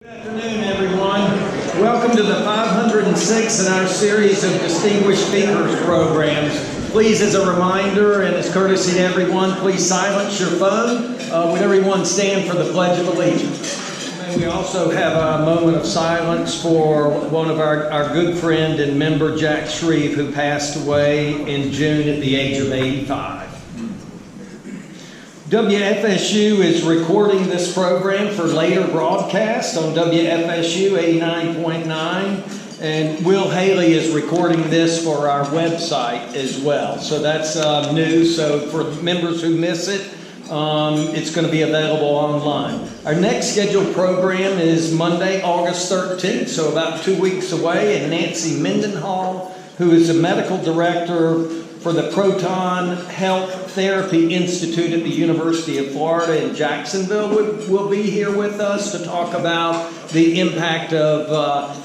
Good afternoon, everyone. Welcome to the 506th in our series of Distinguished Speakers programs. Please, as a reminder and as courtesy to everyone, please silence your phone. Would everyone stand for the Pledge of Allegiance? And we also have a moment of silence for one of our good friend and member, Jack Shreve, who passed away in June at the age of 85. WFSU is recording this program for later broadcast on WFSU 89.9, and Will Haley is recording this for our website as well. So that's new. So for members who miss it, it's going to be available online. Our next scheduled program is Monday, August 13th, so about 2 weeks away, and Nancy Mendenhall, who is the medical director for the Proton Health Therapy Institute at the University of Florida in Jacksonville, will be here with us to talk about the impact of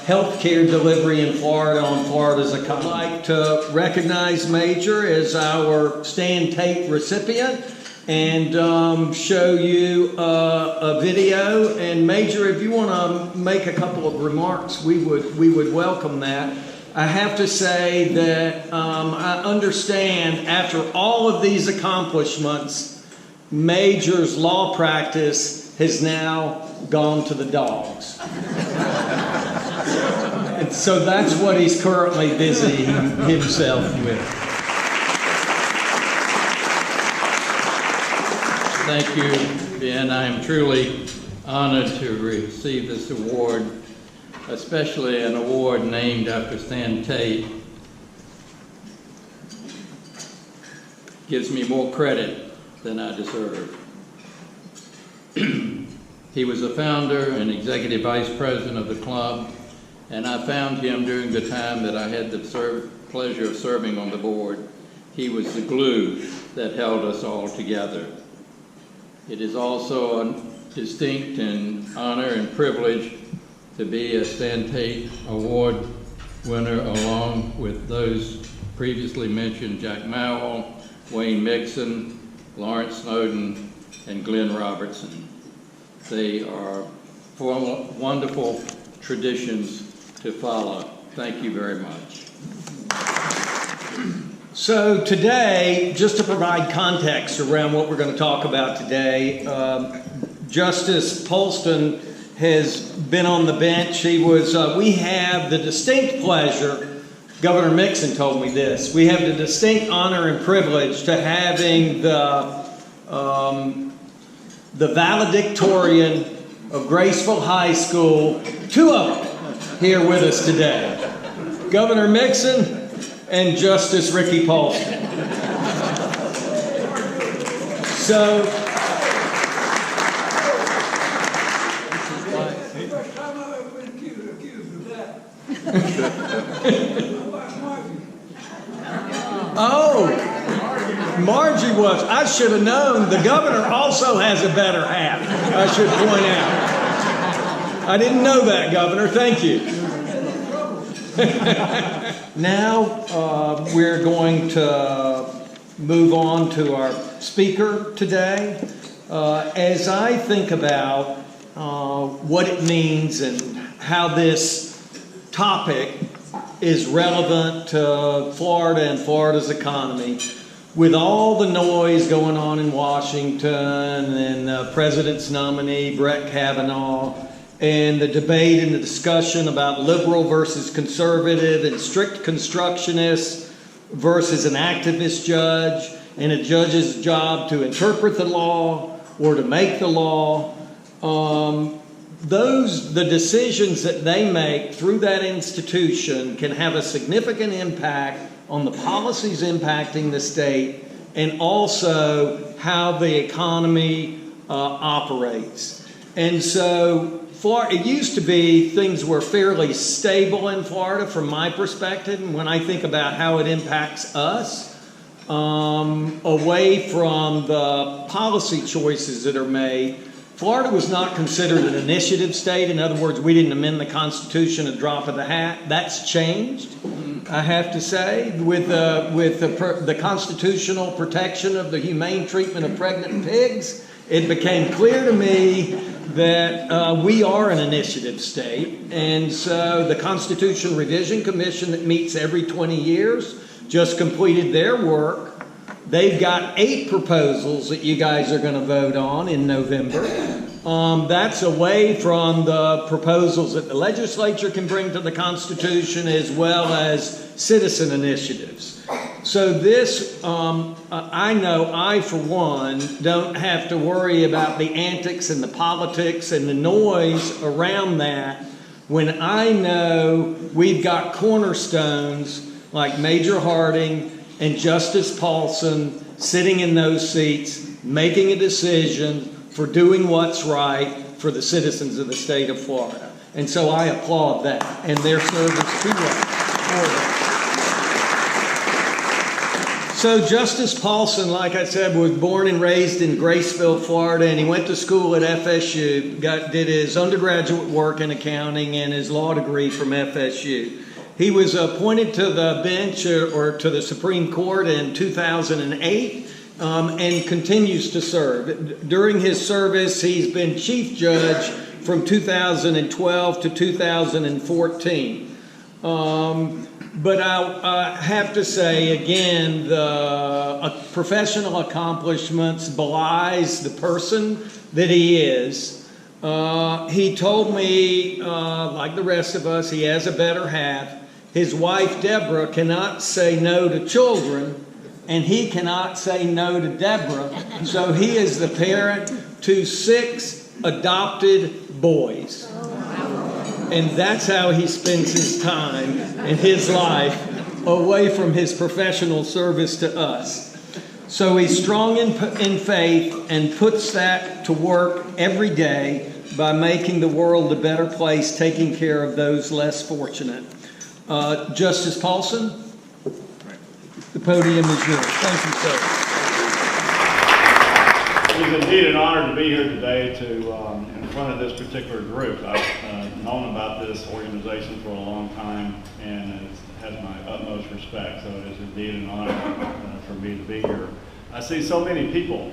healthcare delivery in Florida on Florida's economy. I'd like to recognize Major as our Stan Tait recipient and show you a video. And Major, if you want to make a couple of remarks, we would welcome that. I have to say that I understand after all of these accomplishments, Major's law practice has now gone to the dogs. And so that's what he's currently busying himself with. Thank you, Ben. I am truly honored to receive this award, especially an award named after Stan Tait. Gives me more credit than I deserve. He was the founder and executive vice president of the club, and I found him during the time that I had the pleasure of serving on the board. He was the glue that held us all together. It is also a distinct and honor and privilege to be a Stan Tait Award winner along with those previously mentioned, Jack Mowell, Wayne Mixon, Lawrence Snowden, and Glenn Robertson. They are wonderful traditions to follow. Thank you very much. So today, just to provide context around what we're going to talk about today, Justice Polston has been on the bench. We have the distinct pleasure, Governor Mixon told me this, we have the distinct honor and privilege to having the valedictorian of Graceville High School, two of them, here with us today. Governor Mixon and Justice Ricky Polston. So, oh, Margie was. I should have known. The governor also has a better hat, I should point out. I didn't know that, Governor. Thank you. Now we're going to move on to our speaker today. As I think about what it means and how this topic is relevant to Florida and Florida's economy, with all the noise going on in Washington and the president's nominee, Brett Kavanaugh, and the debate and the discussion about liberal versus conservative and strict constructionist versus an activist judge, and a judge's job to interpret the law or to make the law, the decisions that they make through that institution can have a significant impact on the policies impacting the state and also how the economy operates. And so it used to be things were fairly stable in Florida from my perspective, and when I think about how it impacts us, away from the policy choices that are made, Florida was not considered an initiative state. In other words, we didn't amend the Constitution a drop of the hat. That's changed, I have to say, with the constitutional protection of the humane treatment of pregnant pigs it became clear to me that we are an initiative state, and so the Constitution Revision Commission that meets every 20 years just completed their work. They've got 8 proposals that you guys are going to vote on in November. That's away from the proposals that the legislature can bring to the Constitution, as well as citizen initiatives. So this, I know I, for one, don't have to worry about the antics and the politics and the noise around that when I know we've got cornerstones like Major Harding and Justice Polston sitting in those seats, making a decision for doing what's right for the citizens of the state of Florida. And so I applaud that and their service to us. So Justice Polston, like I said, was born and raised in Graceville, Florida, and he went to school at FSU, did his undergraduate work in accounting and his law degree from FSU. He was appointed to the bench or to the Supreme Court in 2008 and continues to serve. During his service, he's been chief judge from 2012 to 2014. But I have to say, again, the professional accomplishments belies the person that he is. He told me, like the rest of us, he has a better half. His wife, Deborah, cannot say no to children, and he cannot say no to Deborah. So he is the parent to 6 adopted boys. And that's how he spends his time and his life away from his professional service to us. So he's strong in faith and puts that to work every day by making the world a better place, taking care of those less fortunate. Justice Polston, the podium is yours. Thank you, sir. It is indeed an honor to be here today in front of this particular group. I've known about this organization for a long time, and it has my utmost respect. So it is indeed an honor for me to be here. I see so many people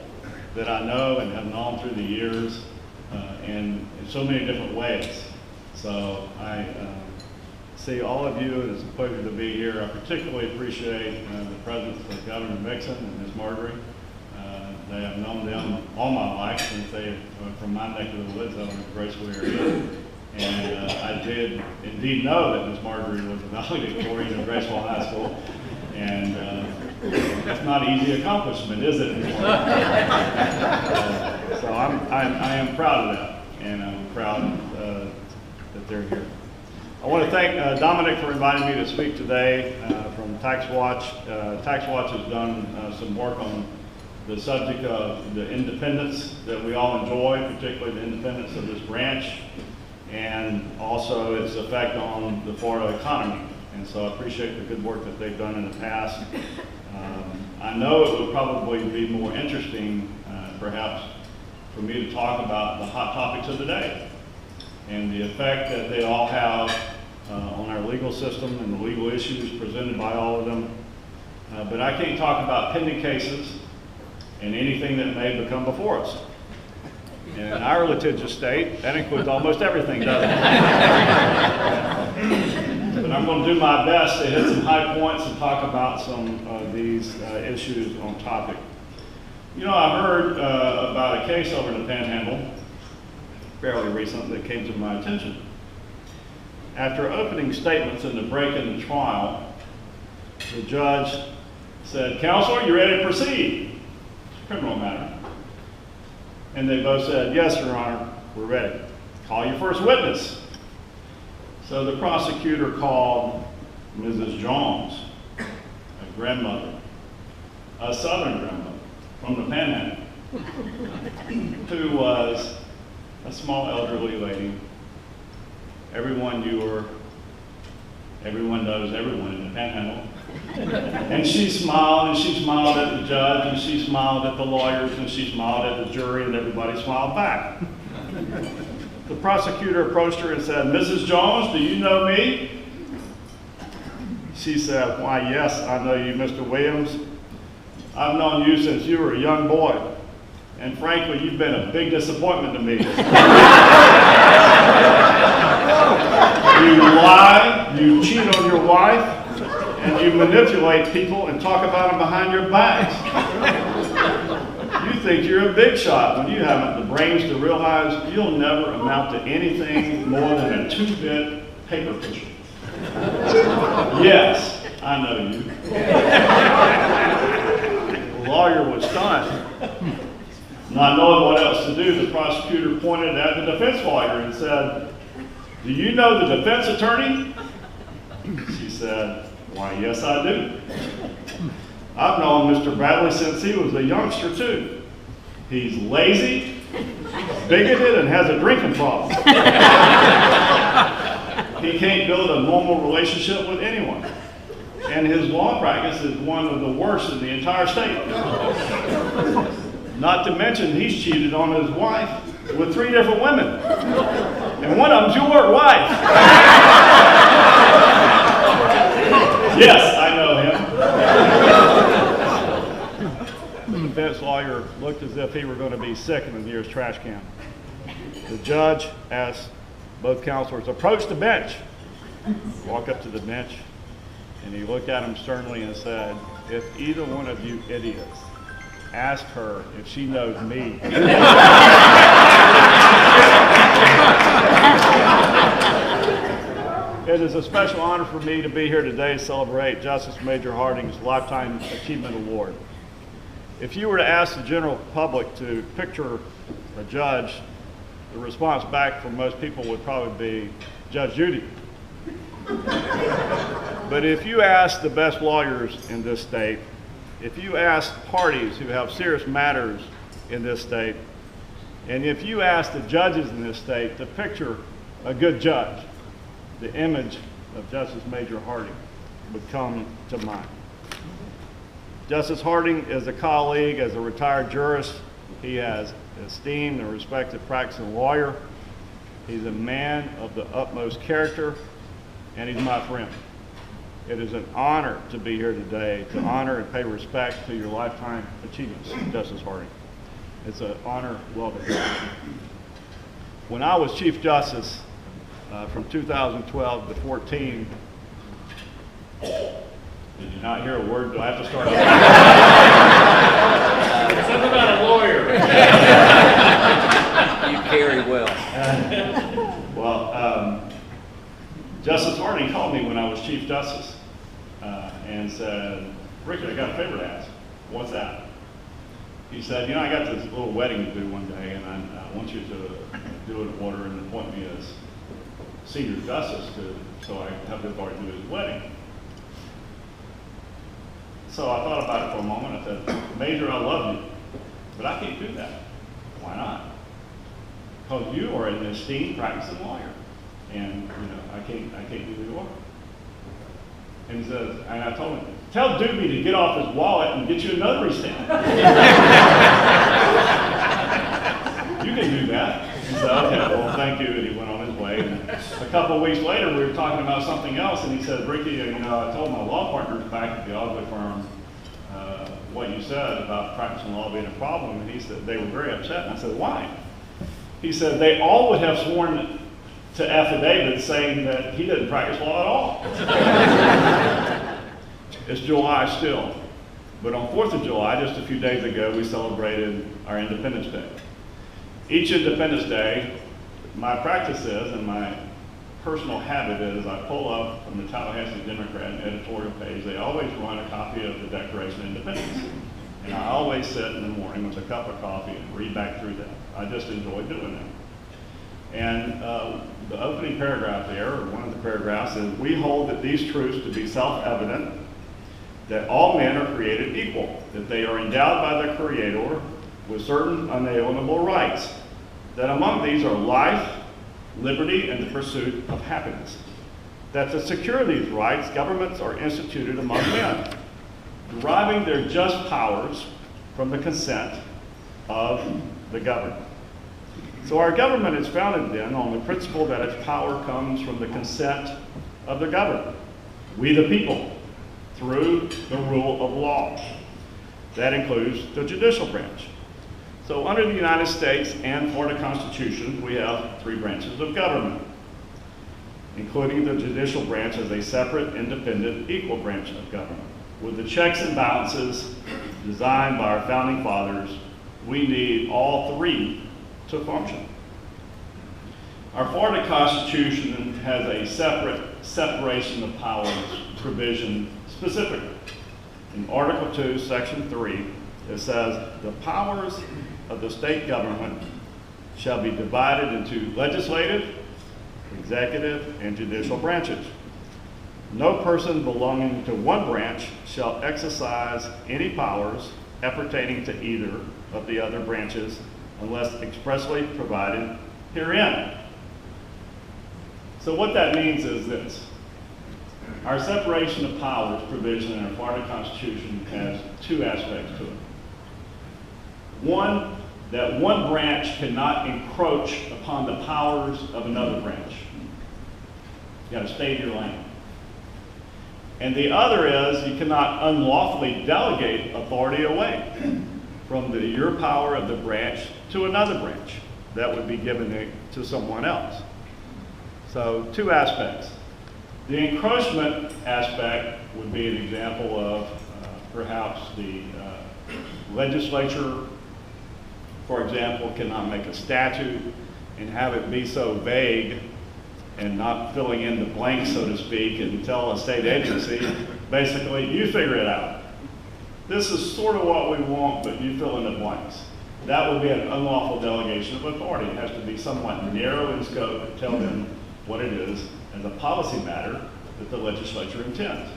that I know and have known through the years in so many different ways. So I see all of you, and it's a pleasure to be here. I particularly appreciate the presence of Governor Mixon and Ms. Marjorie. I have known them all my life since they from my neck of the woods out in the Graceville area. And I did indeed know that Ms. Marjorie was a valedictorian of Graceville High School. And that's not an easy accomplishment, is it? So I am proud of that, and I'm proud that they're here. I want to thank Dominic for inviting me to speak today from Tax Watch. Tax Watch has done some work on the subject of the independence that we all enjoy, particularly the independence of this branch, and also its effect on the Florida economy. And so I appreciate the good work that they've done in the past. I know it would probably be more interesting, perhaps, for me to talk about the hot topics of the day and the effect that they all have on our legal system and the legal issues presented by all of them. But I can't talk about pending cases and anything that may become before us. In our litigious state, that includes almost everything, doesn't it? But I'm going to do my best to hit some high points and talk about some of these issues on topic. You know, I heard about a case over in the Panhandle fairly recently that came to my attention. After opening statements in the break in the trial, the judge said, "Counselor, you ready to proceed?" It's a criminal matter. And they both said, "Yes, Your Honor, we're ready. Call your first witness." So the prosecutor called Mrs. Jones, a grandmother, a Southern grandmother from the Panhandle, who was a small elderly lady. Everyone knows everyone in the Panhandle. And she smiled, and she smiled at the judge, and she smiled at the lawyers, and she smiled at the jury, and everybody smiled back. The prosecutor approached her and said, "Mrs. Jones, do you know me?" She said, "Why, yes, I know you, Mr. Williams. I've known you since you were a young boy, and frankly, you've been a big disappointment to me. You lie, you cheat on your wife, and you manipulate people and talk about them behind your backs. You think you're a big shot when you haven't the brains to realize you'll never amount to anything more than a 2-bit paper pusher. Yes, I know you. The lawyer was stunned. Not knowing what else to do, the prosecutor pointed at the defense lawyer and said, "Do you know the defense attorney?" She said, "Why, yes, I do. I've known Mr. Bradley since he was a youngster, too. He's lazy, bigoted, and has a drinking problem. He can't build a normal relationship with anyone. And his law practice is one of the worst in the entire state. Not to mention, he's cheated on his wife with 3 different women. And one of them's your wife." Yes, I know him. The defense lawyer looked as if he were going to be sick in the nearest trash can. The judge asked both counselors, "Approach the bench." Walk up to the bench, and he looked at him sternly and said, "If either one of you idiots ask her if she knows me." It is a special honor for me to be here today to celebrate Justice Major Harding's Lifetime Achievement Award. If you were to ask the general public to picture a judge, the response back from most people would probably be Judge Judy. But if you ask the best lawyers in this state, if you ask parties who have serious matters in this state, and if you ask the judges in this state to picture a good judge, the image of Justice Major Harding would come to mind. Justice Harding is a colleague, as a retired jurist. He has esteemed and respected practicing lawyer. He's a man of the utmost character, and he's my friend. It is an honor to be here today to honor and pay respect to your lifetime achievements, Justice Harding. It's an honor well deserved. When I was Chief Justice from 2012 to 14, did you not hear a word? Do I have to start over? Something about a lawyer. You carry well. Justice Harding called me when I was Chief Justice and said, "Ricky, I got a favor to ask." "What's that?" He said, "You know, I got this little wedding to do one day, and I want you to do it in order and appoint me as Senior Justice so I have the authority to do his wedding." So I thought about it for a moment. I said, "Major, I love you, but I can't do that." "Why not?" "Because you are an esteemed practicing lawyer, and I can't do the order." And he says, and I told him, "Tell Doobie to get off his wallet and get you a notary stamp." "You can do that." He said, "Okay, well, thank you," and he went on his way. And a couple of weeks later, we were talking about something else, and he said, "Ricky, I told my law partners back at the Ogilvy firm what you said about practicing law being a problem," and he said they were very upset. And I said, "Why?" He said they all would have sworn to affidavits saying that he didn't practice law at all. It's July still, but on 4th of July, just a few days ago, we celebrated our Independence Day. Each Independence Day, my practice is, and my personal habit is, I pull up from the Tallahassee Democrat editorial page. They always run a copy of the Declaration of Independence. And I always sit in the morning with a cup of coffee and read back through that. I just enjoy doing that. And the opening paragraph there, or one of the paragraphs, is, "We hold that these truths to be self-evident, that all men are created equal, that they are endowed by their Creator with certain unalienable rights, that among these are life, liberty, and the pursuit of happiness, that to secure these rights, governments are instituted among men, deriving their just powers from the consent of the governed." So our government is founded then on the principle that its power comes from the consent of the governed, we the people, through the rule of law. That includes the judicial branch. So So under the United States and Florida Constitution, we have 3 branches of government, including the judicial branch as a separate, independent, equal branch of government. With the checks and balances designed by our founding fathers, we need all 3 to function. Our Florida Constitution has a separation of powers provision specifically. In Article 2, Section 3, it says, the powers of the state government shall be divided into legislative, executive, and judicial branches. No person belonging to one branch shall exercise any powers appertaining to either of the other branches unless expressly provided herein. So what that means is this. Our separation of powers provision in our Florida Constitution has 2 aspects to it. One, that one branch cannot encroach upon the powers of another branch. You got to stay in your lane. And the other is you cannot unlawfully delegate authority away from your power of the branch to another branch. That would be given to someone else. So 2 aspects. The encroachment aspect would be an example of perhaps the legislature, for example, cannot make a statute and have it be so vague and not filling in the blanks, so to speak, and tell a state agency, basically, you figure it out. This is sort of what we want, but you fill in the blanks. That would be an unlawful delegation of authority. It has to be somewhat narrow in scope and tell them what it is as a policy matter that the legislature intends.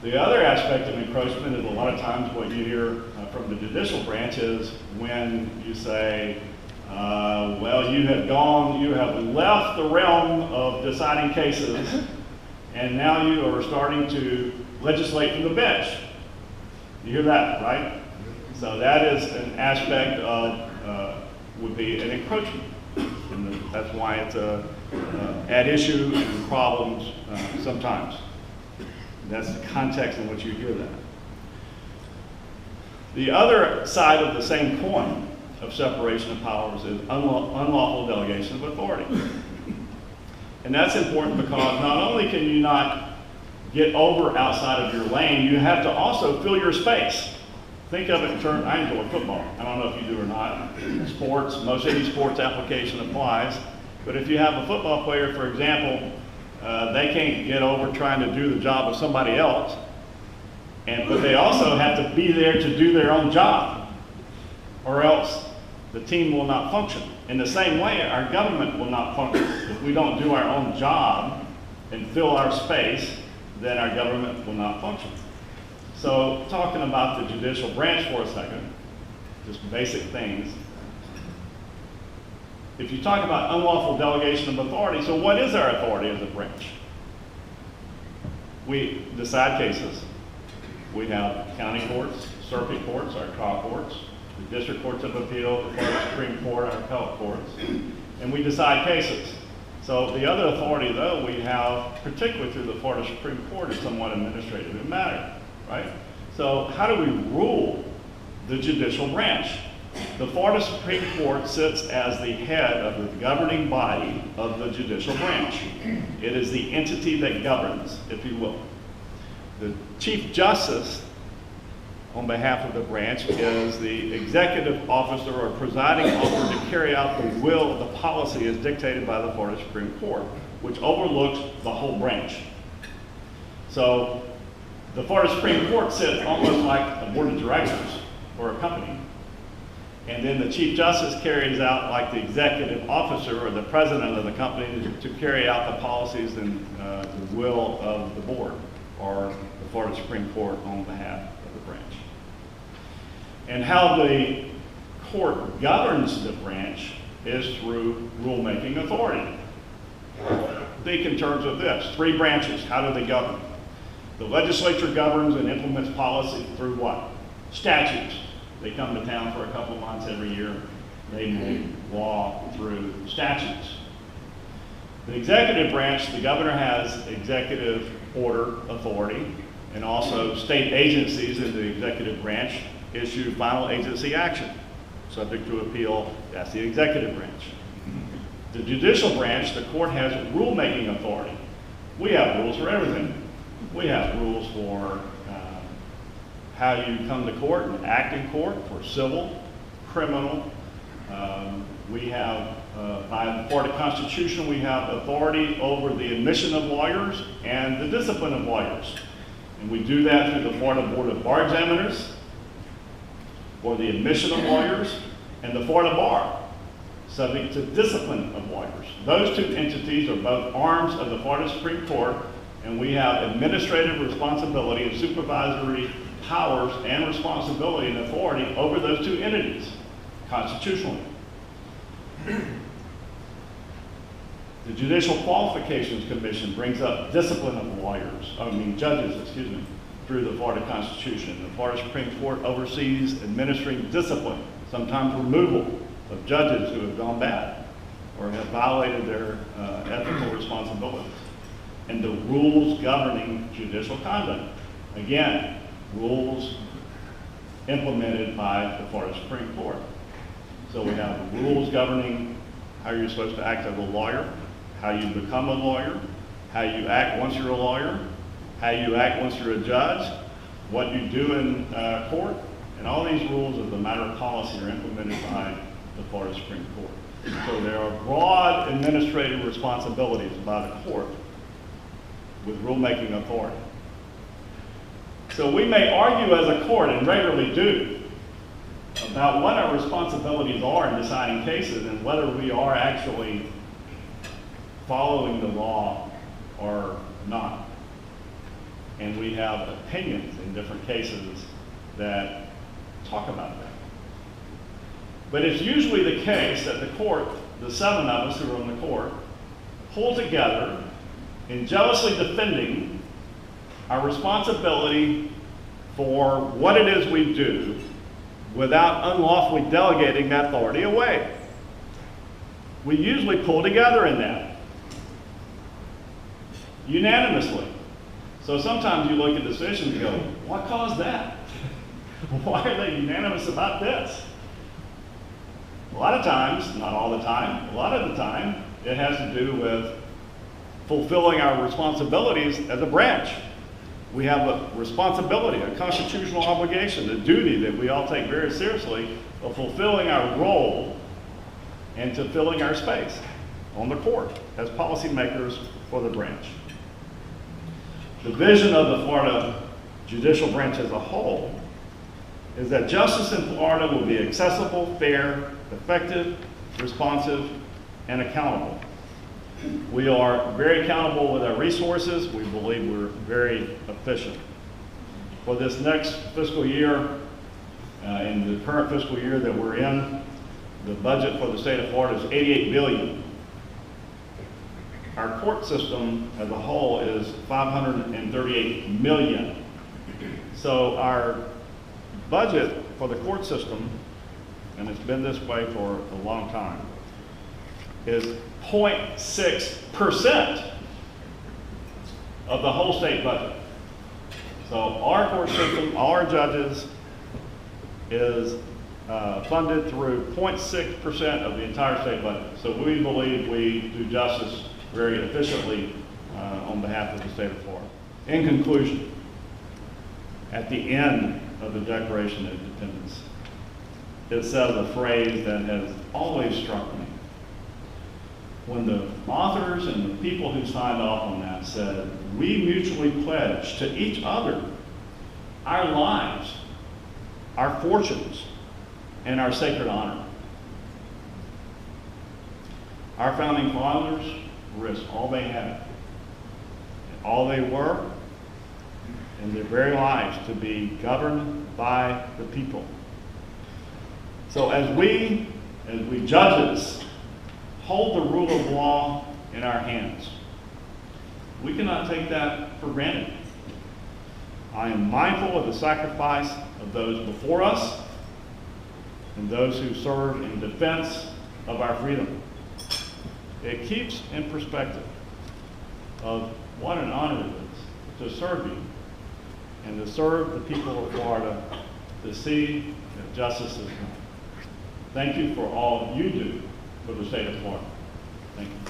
The other aspect of encroachment is a lot of times what you hear from the judicial branch is when you say, well, you have left the realm of deciding cases, and now you are starting to legislate from the bench. You hear that, right? So that is an aspect of, would be an encroachment. And that's why it's at issue and problems sometimes. That's the context in which you hear that. The other side of the same coin of separation of powers is unlawful delegation of authority. And that's important because not only can you not get over outside of your lane, you have to also fill your space. Think of it in terms, I enjoy football. I don't know if you do or not. Sports, most any sports application applies. But if you have a football player, for example, they can't get over trying to do the job of somebody else. But they also have to be there to do their own job, or else the team will not function. In the same way, our government will not function. If we don't do our own job and fill our space, then our government will not function. So talking about the judicial branch for a second, just basic things. If you talk about unlawful delegation of authority, so what is our authority as a branch? We decide cases. We have county courts, circuit courts, our trial courts, the district courts of appeal, the Florida Supreme Court, our appellate courts, and we decide cases. So the other authority, though, we have, particularly through the Florida Supreme Court, is somewhat administrative in matter, right? So how do we rule the judicial branch? The Florida Supreme Court sits as the head of the governing body of the judicial branch. It is the entity that governs, if you will. The Chief Justice, on behalf of the branch, is the executive officer or presiding officer to carry out the will of the policy as dictated by the Florida Supreme Court, which overlooks the whole branch. So the Florida Supreme Court sits almost like a board of directors for a company. And then the Chief Justice carries out like the executive officer or the president of the company to carry out the policies and the will of the board or the Florida Supreme Court on behalf of the branch. And how the court governs the branch is through rulemaking authority. Think in terms of this, 3 branches, how do they govern? The legislature governs and implements policy through what? Statutes. They come to town for a couple of months every year. They make law through statutes. The executive branch, the governor has executive order authority, and also state agencies in the executive branch issue final agency action. Subject to appeal, that's the executive branch. The judicial branch, the court has rulemaking authority. We have rules for everything. We have rules for how you come to court and act in court for civil, criminal. We have, by the Florida Constitution, we have authority over the admission of lawyers and the discipline of lawyers. And we do that through the Florida Board of Bar Examiners, for the admission of lawyers, and the Florida Bar, subject to discipline of lawyers. Those two entities are both arms of the Florida Supreme Court, and we have administrative responsibility and supervisory powers and responsibility and authority over those two entities constitutionally. The Judicial Qualifications Commission brings up discipline of judges, through the Florida Constitution. The Florida Supreme Court oversees administering discipline, sometimes removal of judges who have gone bad or have violated their ethical responsibilities. And the rules governing judicial conduct. Again, rules implemented by the Florida Supreme Court. So we have rules governing how you're supposed to act as a lawyer, how you become a lawyer, how you act once you're a lawyer, how you act once you're a judge, what you do in court, and all these rules as a matter of policy are implemented by the Florida Supreme Court. So there are broad administrative responsibilities by the court with rulemaking authority. So we may argue as a court, and regularly do, about what our responsibilities are in deciding cases and whether we are actually following the law or not. And we have opinions in different cases that talk about that. But it's usually the case that the court, the 7 of us who are on the court, pull together in jealously defending our responsibility for what it is we do without unlawfully delegating that authority away. We usually pull together in that unanimously. So sometimes you look at decisions and go, what caused that? Why are they unanimous about this? A lot of times, not all the time, a lot of the time, it has to do with fulfilling our responsibilities as a branch. We have a responsibility, a constitutional obligation, a duty that we all take very seriously of fulfilling our role and to filling our space on the court as policymakers for the branch. The vision of the Florida judicial branch as a whole is that justice in Florida will be accessible, fair, effective, responsive, and accountable. We are very accountable with our resources. We believe we're very efficient. For this next fiscal year, in the current fiscal year that we're in, the budget for the state of Florida is $88 billion. Our court system as a whole is $538 million. So our budget for the court system, and it's been this way for a long time, is 0.6% of the whole state budget. So our court system, all our judges, is funded through 0.6% of the entire state budget. So we believe we do justice very efficiently on behalf of the state of Florida. In conclusion, at the end of the Declaration of Independence, it says a phrase that has always struck me. When the authors and the people who signed off on that said, "We mutually pledge to each other our lives, our fortunes, and our sacred honor." Our founding fathers risked all they had, all they were, and their very lives to be governed by the people. So as we judges hold the rule of law in our hands, we cannot take that for granted. I am mindful of the sacrifice of those before us and those who served in defense of our freedom. It keeps in perspective of what an honor it is to serve you and to serve the people of Florida to see that justice is done. Thank you for all you do for the state of Florida. Thank you.